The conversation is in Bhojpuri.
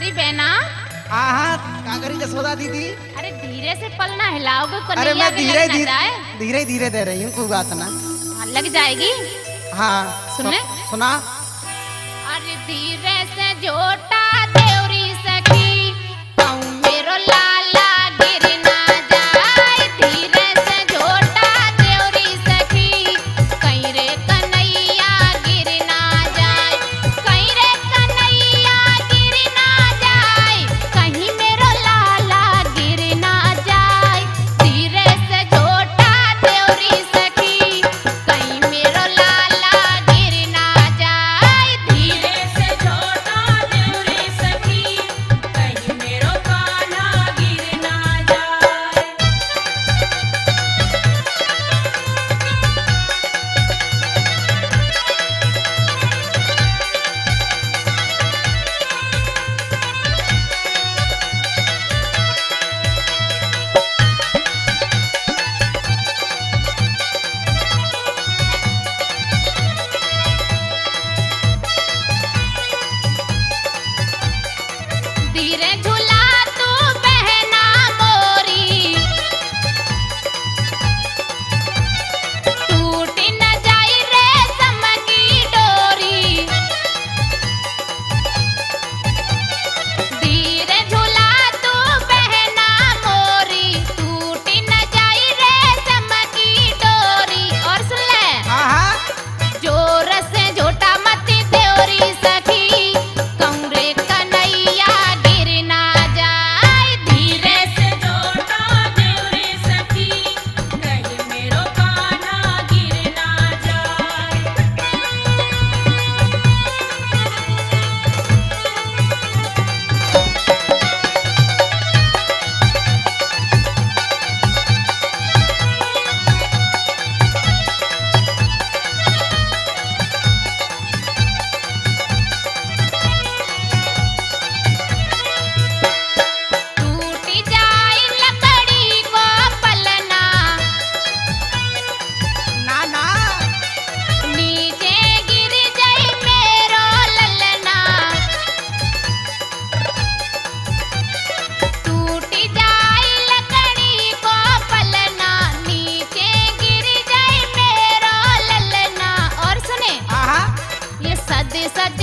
अरे बहना। हाँ का करी जसोदा दीदी। अरे धीरे से पलना हिलाओगे अरे मैं धीरे धीरे धीरे दे रही हूँ, कोई बात ना। लग जाएगी। हाँ सुनने सुना। अरे धीरे से जोटा देवरी सखी कहूँ मेरो लाला गिर ना जाए। धीरे से जोटा देवरी सखी कहीं रे कन्हैया गिर ना जाए। कहीं रे कन्हैया गिर ना जाए, कहीं मेरो लाला गिर ना जाए। धीरे से जोटा देवरी सखी कहीं मेरो लाला गिर ना जाए। धीरे से जोटा देवरी सखी कहीं मेरो कान्हा गिर ना जाए। धीरे झूला तू बहना मोरी टूट न जाई रेशम की डोरी। धीरे झूला तू बहना मोरी टूट न जाई रेशम की डोरी। और सुन ले हाँ जोर से झोटा मत देवरी सखी कहूँ रे कन्हैया गिर ना जाए। धीरे से झोटा देवरी सखी कहीं मेरो कान्हा गिर ना जाए। टूट जाए लकड़ी को पलना ना ना। नीचे गिर जाए मेरो ललना। टूट जाए लकड़ी को पलना नीचे गिर जाए मेरो ललना। और सुने हाँ ये सद सद